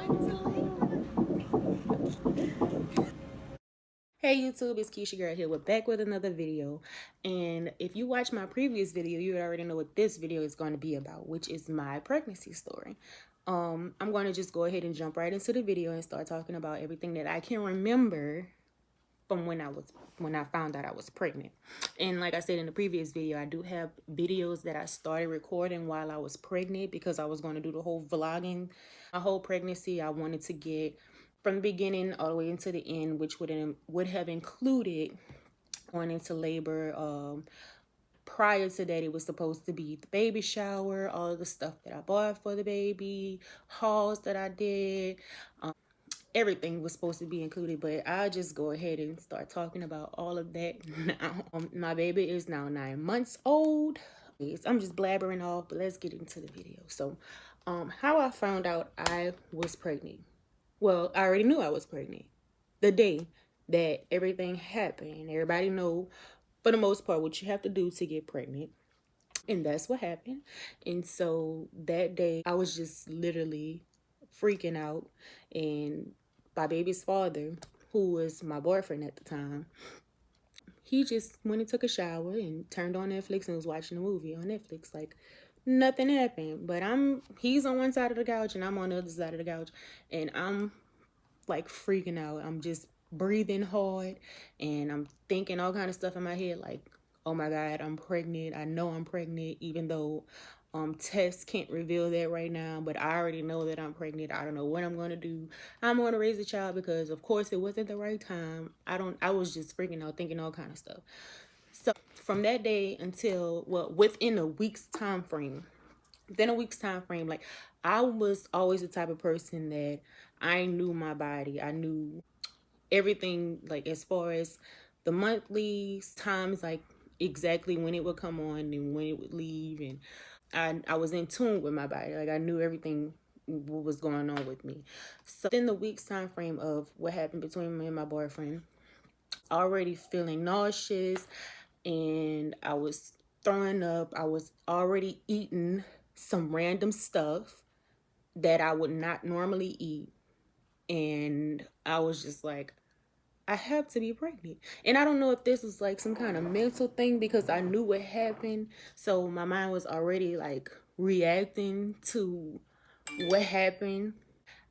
Hey YouTube, it's Keisha Girl here. We're back with another video. And if you watched my previous video, you already know what this video is going to be about, which is my pregnancy story. I'm going to just go ahead and jump right into the video and start talking about everything that I can remember from when I found out I was pregnant. And like I said in the previous video, I do have videos that I started recording while I was pregnant because I was going to do the whole vlogging. My whole pregnancy, I wanted to get from the beginning all the way into the end, which would have included going into labor. Prior to that, it was supposed to be the baby shower, all of the stuff that I bought for the baby, hauls that I did. Everything was supposed to be included, but I'll just go ahead and start talking about all of that now. My baby is now 9 months old. I'm just blabbering off, but let's get into the video. So, how I found out I was pregnant. Well, I already knew I was pregnant the day that everything happened. Everybody know, for the most part, what you have to do to get pregnant. And that's what happened. And so that day, I was just literally freaking out. And my baby's father, who was my boyfriend at the time, he just went and took a shower and turned on Netflix and was watching a movie on Netflix. Like nothing happened. But he's on one side of the couch and I'm on the other side of the couch. And I'm like freaking out. I'm just breathing hard and I'm thinking all kind of stuff in my head like, oh my God, I'm pregnant. I know I'm pregnant, even though tests can't reveal that right now, but I already know that I'm pregnant. I don't know what I'm going to do. I'm going to raise a child because of course it wasn't the right time. I was just freaking out, thinking all kind of stuff. So from that day until, well, within a week's time frame, like I was always the type of person that I knew my body. I knew everything, like as far as the monthly times, like exactly when it would come on and when it would leave. And I was in tune with my body. Like I knew everything what was going on with me. So in the week's time frame of what happened between me and my boyfriend, already feeling nauseous and I was throwing up. I was already eating some random stuff that I would not normally eat. And I was just like, I have to be pregnant. And I don't know if this was like some kind of mental thing because I knew what happened. So my mind was already like reacting to what happened.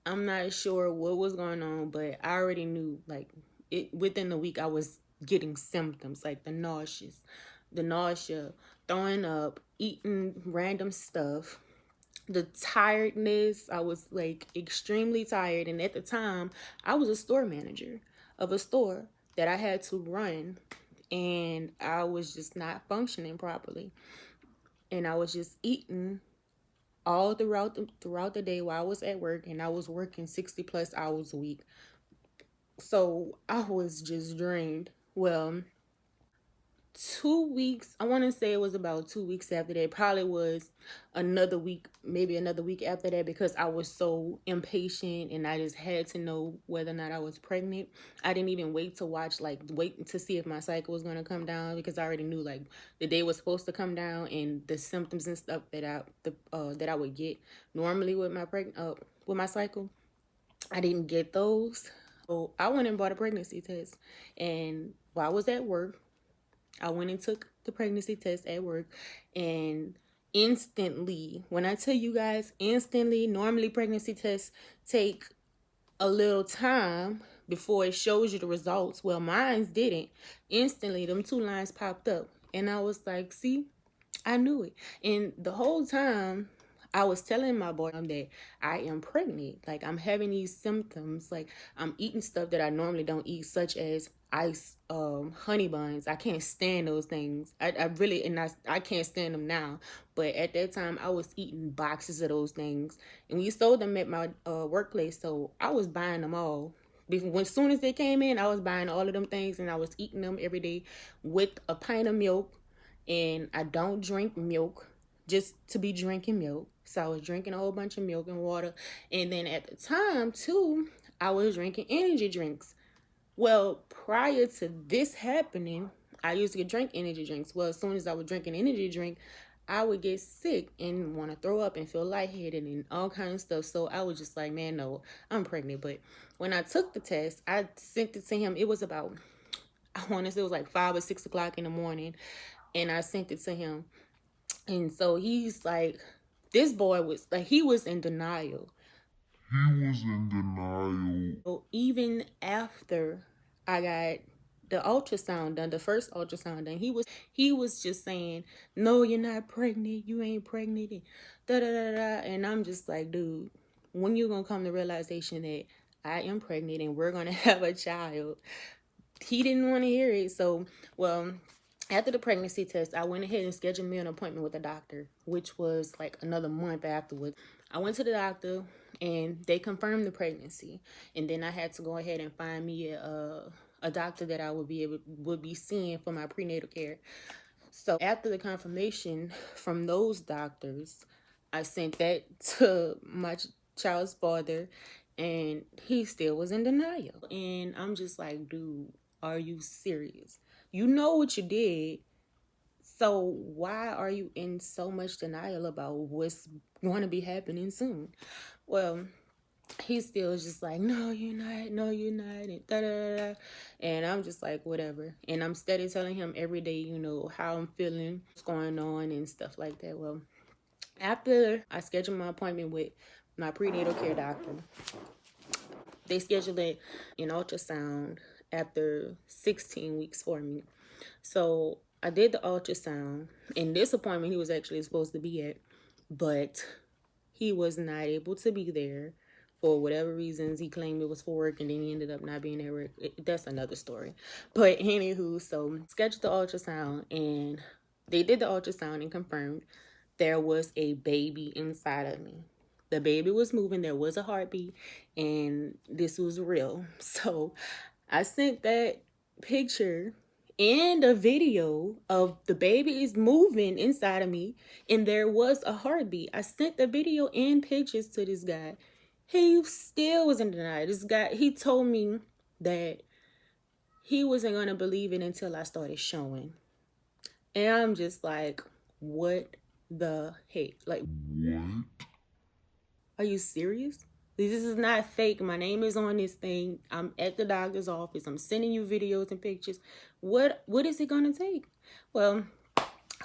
I'm not sure what was going on, but I already knew like it within the week I was getting symptoms like the nausea, throwing up, eating random stuff, the tiredness. I was like extremely tired. And at the time, I was a store manager of a store that I had to run. And I was just not functioning properly. And I was just eating all throughout the day while I was at work. And I was working 60 plus hours a week. So I was just drained. Well, 2 weeks, I want to say it was about 2 weeks after that. Probably was another week, maybe another week after that, because I was so impatient and I just had to know whether or not I was pregnant. I didn't even wait to wait to see if my cycle was going to come down, because I already knew like the day was supposed to come down and the symptoms and stuff that I would get normally with my cycle. I didn't get those. So I went and bought a pregnancy test. And while I was at work, I went and took the pregnancy test at work, and instantly, when I tell you guys instantly, normally pregnancy tests take a little time before it shows you the results. Well, mine didn't. Instantly, them two lines popped up, and I was like, see, I knew it. And the whole time, I was telling my boy that I am pregnant. Like, I'm having these symptoms. Like, I'm eating stuff that I normally don't eat, such as ice, honey buns. I can't stand those things. I can't stand them now. But at that time, I was eating boxes of those things. And we sold them at my workplace. So I was buying them all. As soon as they came in, I was buying all of them things. And I was eating them every day with a pint of milk. And I don't drink milk just to be drinking milk. So I was drinking a whole bunch of milk and water. And then at the time, too, I was drinking energy drinks. Well, prior to this happening, I used to drink energy drinks. Well, as soon as I would drink an energy drink, I would get sick and want to throw up and feel lightheaded and all kinds of stuff. So I was just like, man, no, I'm pregnant. But when I took the test, I sent it to him. It was about, I want to say it was like 5 or 6 o'clock in the morning. And I sent it to him. And so he's like, this boy was like, he was in denial. He was in denial. So even after I got the ultrasound done, the first ultrasound done, he was just saying, no, you're not pregnant, you ain't pregnant, and da da da da. And I'm just like, dude, when you gonna come to realization that I am pregnant and we're gonna have a child? He didn't want to hear it. So, well, after the pregnancy test, I went ahead and scheduled me an appointment with the doctor, which was like another month afterwards. I went to the doctor and they confirmed the pregnancy. And then I had to go ahead and find me a doctor that I would be seeing for my prenatal care. So after the confirmation from those doctors, I sent that to my child's father, and he still was in denial. And I'm just like, dude, are you serious? You know what you did. So why are you in so much denial about what's going to be happening soon? Well, he still is just like, no, you're not, no, you're not, and da da da. And I'm just like, whatever. And I'm steady telling him every day, you know, how I'm feeling, what's going on, and stuff like that. Well, after I scheduled my appointment with my prenatal care doctor, they scheduled an ultrasound after 16 weeks for me. So I did the ultrasound, and this appointment he was actually supposed to be at, but he was not able to be there for whatever reasons. He claimed it was for work, and then he ended up not being at work. That's another story. But anywho, so scheduled the ultrasound, and they did the ultrasound and confirmed there was a baby inside of me. The baby was moving, there was a heartbeat, and this was real. So I sent that picture and a video of the baby is moving inside of me, and there was a heartbeat. I sent the video and pictures to this guy. He still was in denial. This guy, he told me that he wasn't going to believe it until I started showing. And I'm just like, what the heck? Like, what? Are you serious? This is not fake. My name is on this thing. I'm at the doctor's office. I'm sending you videos and pictures. What is it going to take? Well,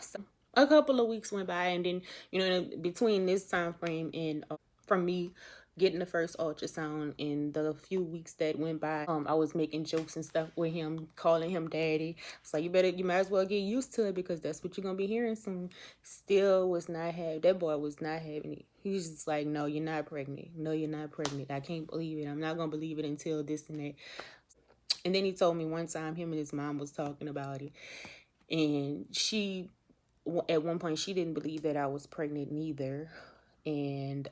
so a couple of weeks went by, and then, you know, between this time frame and from me getting the first ultrasound and the few weeks that went by, I was making jokes and stuff with him, calling him daddy. So you might as well get used to it, because that's what you're gonna be hearing soon. Still was not having, that boy was not having it. He's just like, no, you're not pregnant. No, you're not pregnant. I can't believe it. I'm not gonna believe it until this and that. And then he told me one time him and his mom was talking about it, and she, at one point, she didn't believe that I was pregnant neither. And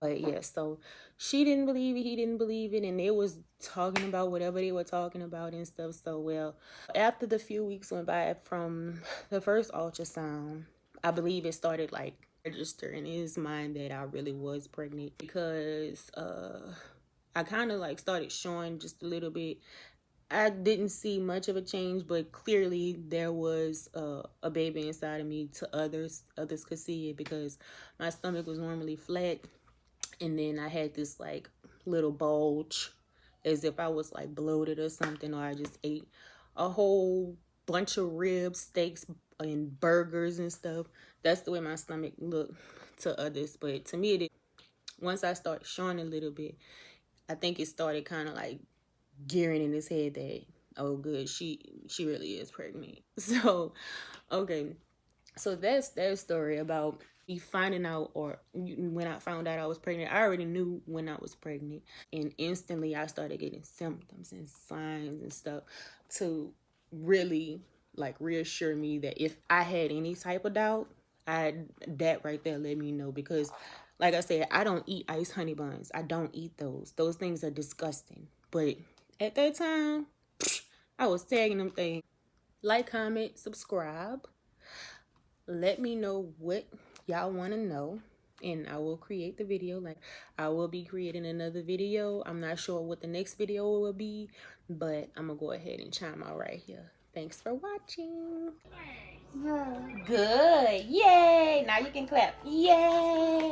but yeah, so she didn't believe it, he didn't believe it, and they was talking about whatever they were talking about and stuff. So, well, after the few weeks went by from the first ultrasound, I believe it started like registering in his mind that I really was pregnant, because I kind of like started showing just a little bit. I didn't see much of a change, but clearly there was a baby inside of me. To others could see it, because my stomach was normally flat, and then I had this like little bulge, as if I was like bloated or something, or I just ate a whole bunch of ribs, steaks, and burgers and stuff. That's the way my stomach looked to others, but to me, once I started showing a little bit, I think it started kind of like gearing in his head that, oh good, she really is pregnant. So okay, so that's their story about me finding out, or when I found out I was pregnant. I already knew when I was pregnant, and instantly I started getting symptoms and signs and stuff to really like reassure me that if I had any type of doubt, that right there let me know. Because like I said, I don't eat ice honey buns. I don't eat those things are disgusting. But at that time, I was tagging them things. Like, comment, subscribe. Let me know what y'all want to know, and I will create the video. Like, I will be creating another video. I'm not sure what the next video will be, but I'm gonna go ahead and chime out right here. Thanks for watching. Good. Yay. Now you can clap. Yay.